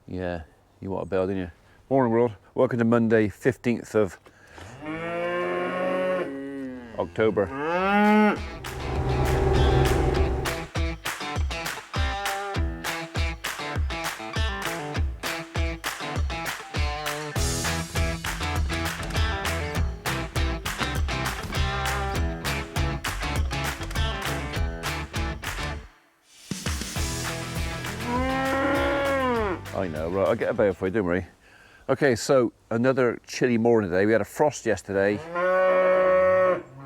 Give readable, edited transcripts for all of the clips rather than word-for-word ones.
Yeah, you want a bell, didn't you? Morning world, welcome to Monday 15th of October. I know, right, I'll get a bell for you, don't worry. Okay, so another chilly morning today. We had a frost yesterday,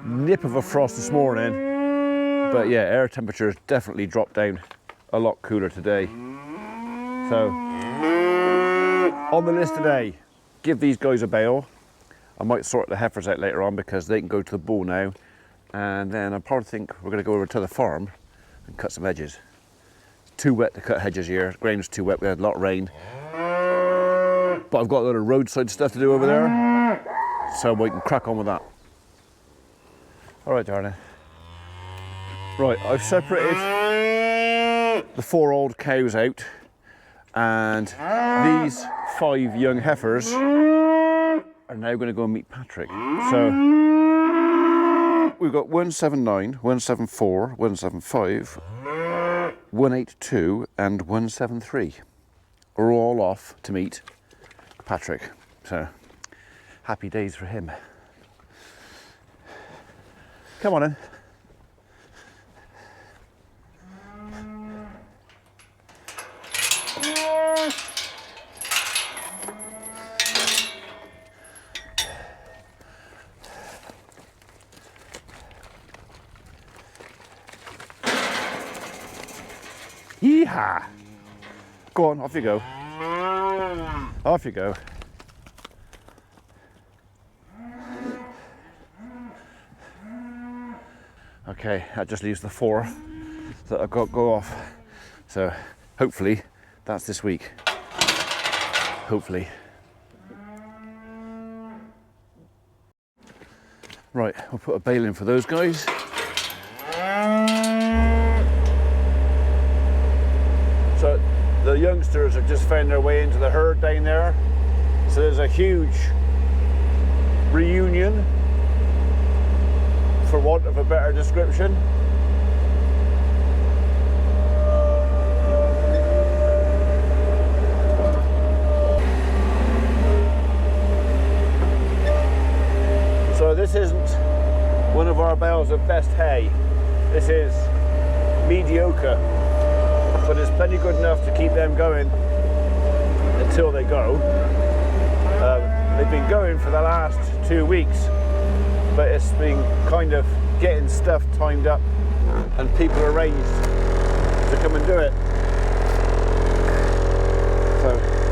nip of a frost this morning, but yeah, air temperatures definitely dropped down a lot cooler today. So, on the list today, give these guys a bail. I might sort the heifers out later on because they can go to the bull now, and then I probably think we're going to go over to the farm and cut some hedges. It's too wet to cut hedges here, the ground's too wet, we had a lot of rain. But I've got a lot of roadside stuff to do over there, so we can crack on with that. All right, darling. Right, I've separated the 4 old cows out, and these 5 young heifers are now going to go and meet Patrick. So we've got 179, 174, 175, 182, and 173. We're all off to meet Patrick, so happy days for him. Come on in. Yeehaw! Go on, off you go. Off you go. Okay, that just leaves the 4 that I've got to go off. So hopefully that's this week. Hopefully. Right, I'll put a bail in for those guys. So the youngsters have just found their way into the herd down there. So there's a huge reunion, for want of a better description. So this isn't one of our bales of best hay. This is mediocre, but it's plenty good enough to keep them going until they go. They've been going for the last 2 weeks, but it's been kind of getting stuff timed up and people arranged to come and do it.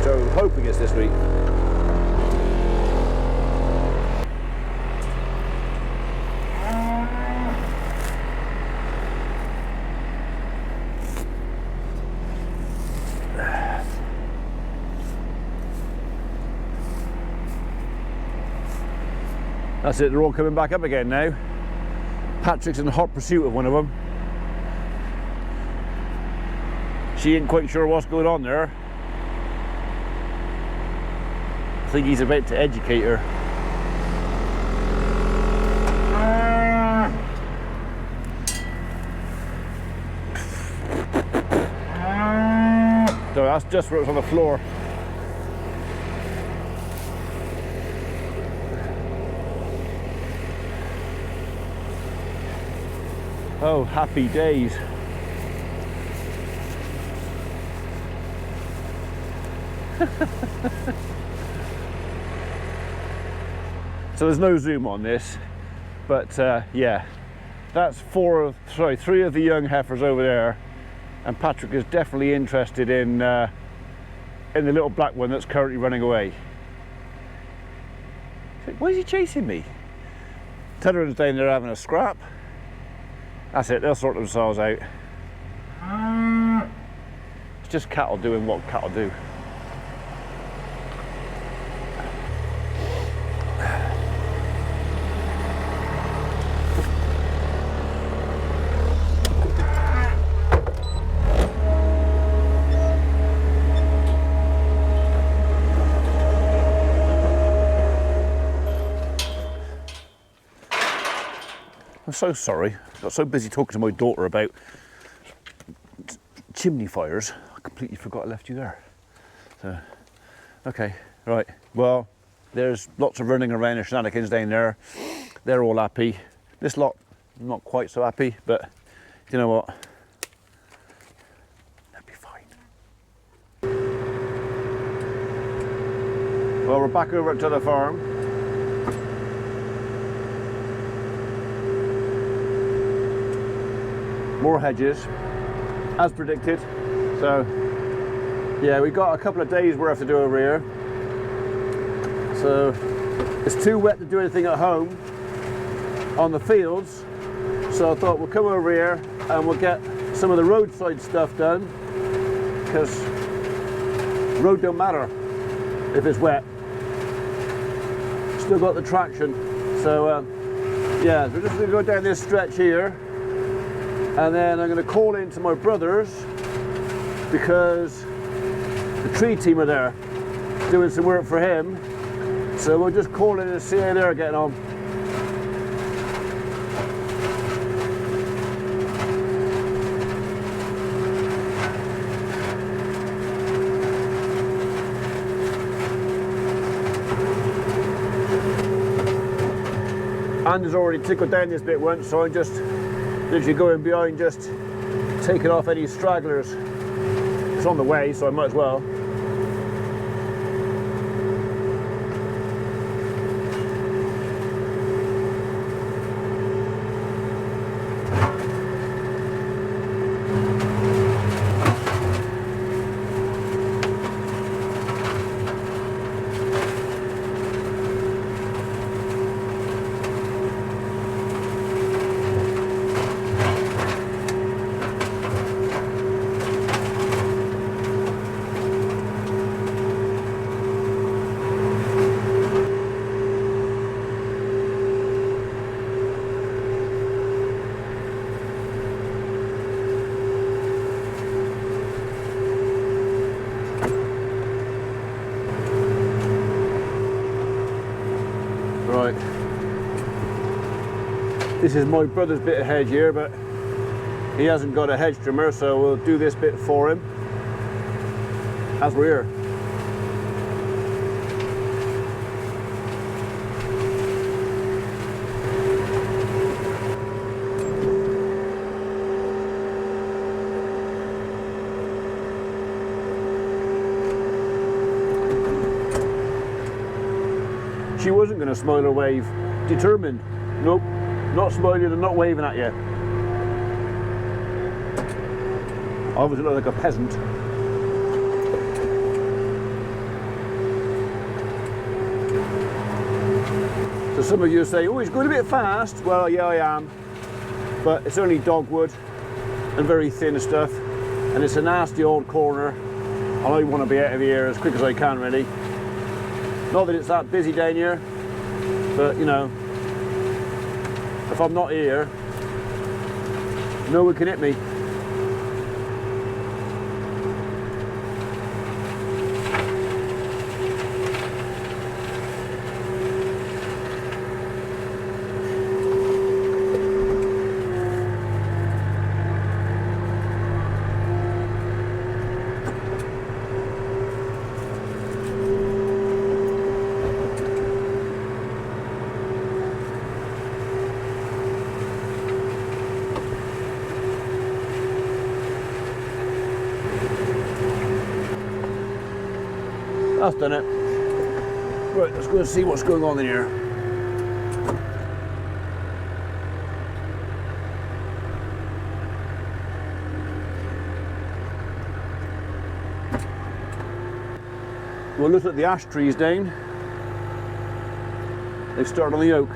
So I'm hoping it's this week. That's it, they're all coming back up again now. Patrick's in hot pursuit of one of them. She ain't quite sure what's going on there. I think he's about to educate her. So that's just where it's on the floor. Oh, happy days. So there's no zoom on this, but yeah, that's 3 of the young heifers over there, and Patrick is definitely interested in the little black one that's currently running away. Why is he chasing me? Tether's down there having a scrap. That's it, they'll sort themselves out. It's just cattle doing what cattle do. I'm so sorry. I got so busy talking to my daughter about chimney fires, I completely forgot I left you there. So, okay, right. Well, there's lots of running around and shenanigans down there. They're all happy. This lot, not quite so happy, but you know what? That'll be fine. Well, we're back over to the farm. More hedges, as predicted. So, yeah, we've got a couple of days worth to do over here. So, it's too wet to do anything at home on the fields. So I thought we'll come over here and we'll get some of the roadside stuff done, because road don't matter if it's wet. Still got the traction. So yeah, we're just going to go down this stretch here, and then I'm going to call in to my brothers because the tree team are there doing some work for him. So we'll just call in and see how they're getting on. Hand has already tickled down this bit once, so I'm just literally going behind, just taking off any stragglers. It's on the way, so I might as well. Right, this is my brother's bit of hedge here, but he hasn't got a hedge trimmer, so we'll do this bit for him as we're here. She wasn't going to smile or wave. Determined. Nope, not smiling and not waving at you. I obviously look like a peasant. So some of you say, oh, he's going a bit fast. Well, yeah, I am. But it's only dogwood and very thin stuff. And it's a nasty old corner. And I want to be out of here as quick as I can, really. Not that it's that busy down here, but you know, if I'm not here, no one can hit me. That's done it. Right, let's go and see what's going on in here. We'll look at the ash trees down. They've started on the oak.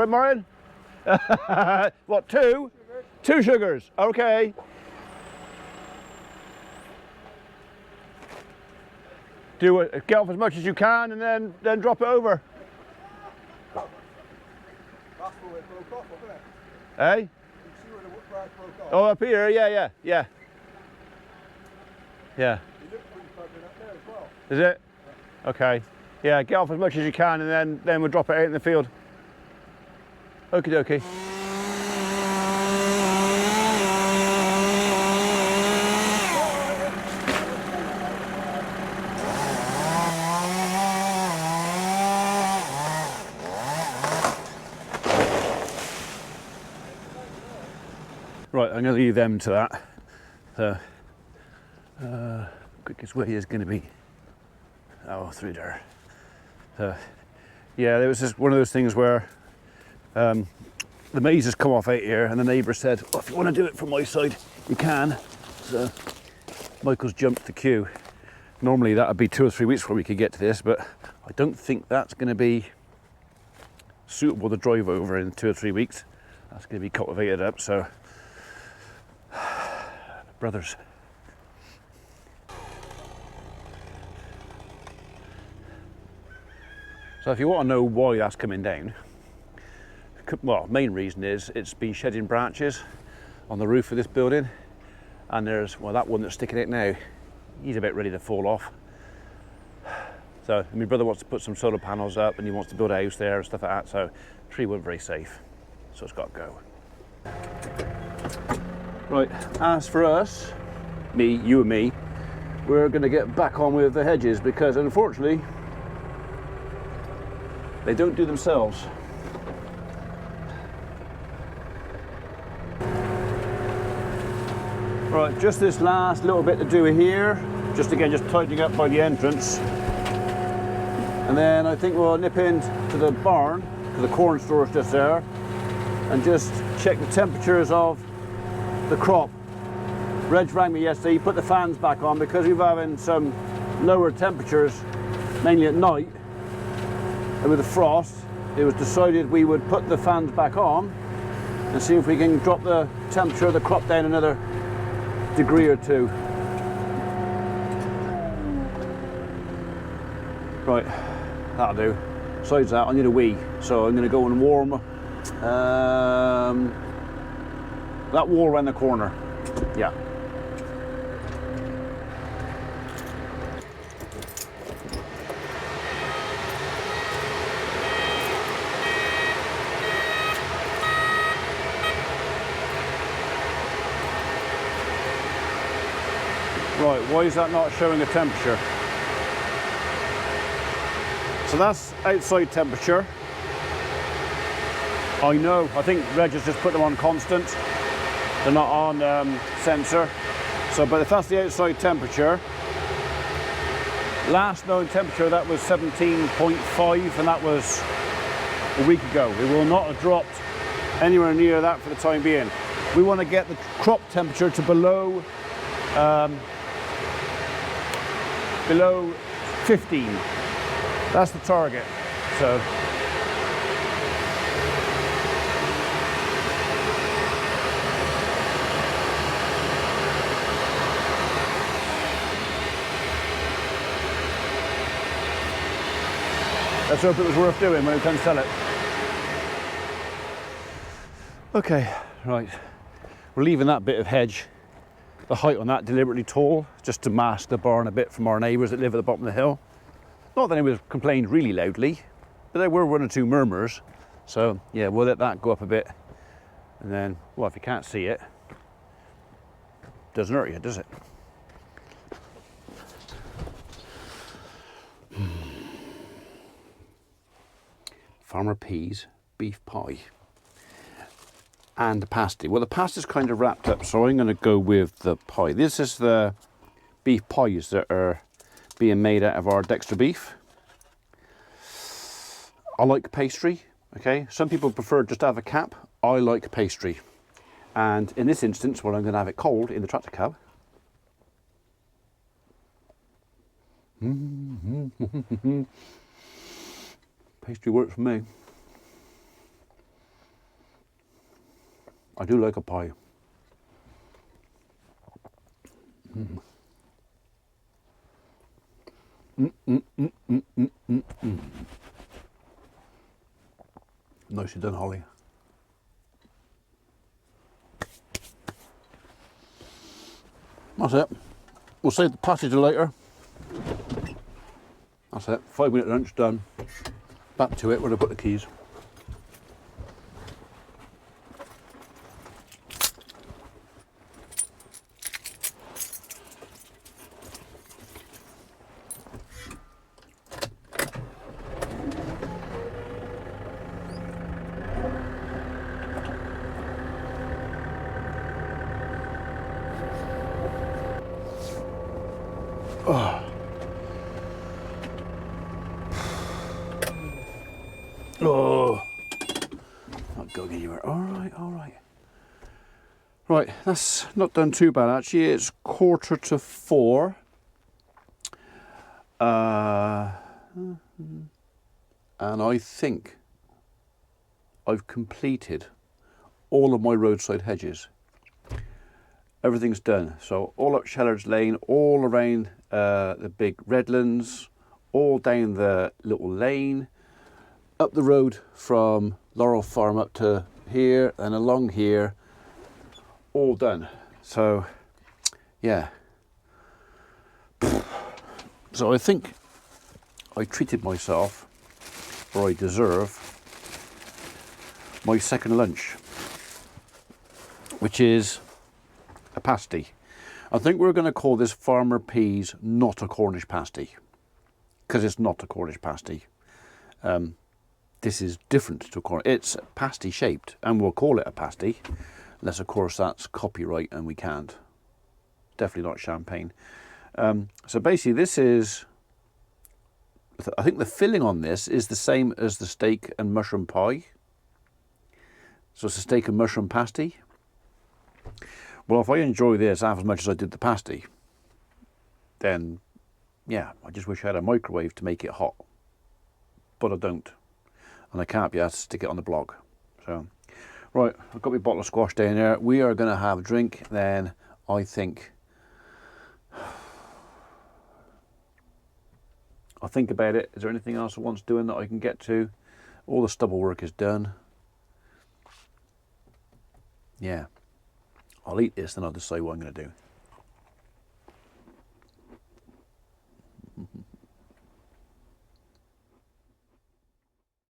right, Martin? What, 2? 2 sugars, okay. Do it, get off as much as you can and then drop it over. That's where it broke off, wasn't it? Eh? You see where the right broke off? Oh, up here, yeah. You Yeah. look pretty clever up there as well. Is it? Yeah. Okay. Yeah, get off as much as you can and then we'll drop it out in the field. Okie dokie. Right, I'm going to leave them to that. So, quickest way is going to be through there. So, yeah, there was just one of those things where the maize has come off out here, and the neighbour said, "Oh, if you want to do it from my side, you can." So Michael's jumped the queue. Normally that would be 2 or 3 weeks before we could get to this, but I don't think that's going to be suitable to drive over in 2 or 3 weeks. That's going to be cultivated up, so brothers. So if you want to know why that's coming down, well, main reason is it's been shedding branches on the roof of this building, and there's, well, that one that's sticking out now, he's a bit ready to fall off. So my brother wants to put some solar panels up and he wants to build a house there and stuff like that, so the tree wasn't very safe, so it's got to go. Right, as for us, you and me, we're going to get back on with the hedges because unfortunately they don't do themselves. Right, just this last little bit to do here, just tightening up by the entrance, and then I think we'll nip into the barn because the corn store is just there, and just check the temperatures of the crop. Reg rang me yesterday, he put the fans back on because we were having some lower temperatures, mainly at night, and with the frost, it was decided we would put the fans back on and see if we can drop the temperature of the crop down another degree or 2. Right, that'll do. Besides that, I need a wee, so I'm going to go and warm that wall around the corner. Yeah. Right, why is that not showing a temperature? So that's outside temperature. I know, I think Reg has just put them on constant. They're not on sensor. So, but if that's the outside temperature, last known temperature that was 17.5, and that was a week ago. It will not have dropped anywhere near that for the time being. We want to get the crop temperature to below 15. That's the target. So let's hope it was worth doing when we can sell it. Okay, right. We're leaving that bit of hedge, the height on that deliberately tall, just to mask the barn a bit from our neighbours that live at the bottom of the hill. Not that anyone complained really loudly, but there were 1 or 2 murmurs. So yeah, we'll let that go up a bit. And then, well, if you can't see it, doesn't hurt you, does it? Farmer peas, beef pie, and the pasty. Well, the pasty's kind of wrapped up, so I'm going to go with the pie. This is the beef pies that are being made out of our Dexter beef. I like pastry, okay? Some people prefer just to have a cap. I like pastry. And in this instance, well, I'm going to have it cold in the tractor cab. Pastry works for me. I do like a pie. Nicely done, Holly. That's it. We'll save the pasty till later. That's it. 5-minute lunch done. Back to it where I put the keys. Oh, not going anywhere. All right, all right. Right, that's not done too bad actually. It's 3:45. And I think I've completed all of my roadside hedges. Everything's done. So all up Shellard's Lane, all around the big Redlands, all down the little lane, up the road from Laurel Farm up to here and along here, all done. So yeah, so I think I treated myself, or I deserve my second lunch, which is a pasty. I think we're going to call this Farmer Peas not a Cornish pasty, because it's not a Cornish pasty. This is different to a Cornish. It's pasty shaped, and we'll call it a pasty, unless of course that's copyright and we can't. Definitely not champagne. So basically this is, I think the filling on this is the same as the steak and mushroom pie. So it's a steak and mushroom pasty. Well, if I enjoy this half as much as I did the pasty, then yeah, I just wish I had a microwave to make it hot. But I don't. And I can't be asked to stick it on the blog. So, right, I've got my bottle of squash down there. We are going to have a drink, then I think I'll think about it. Is there anything else I want doing that I can get to? All the stubble work is done. Yeah, I'll eat this, then I'll decide what I'm going to do.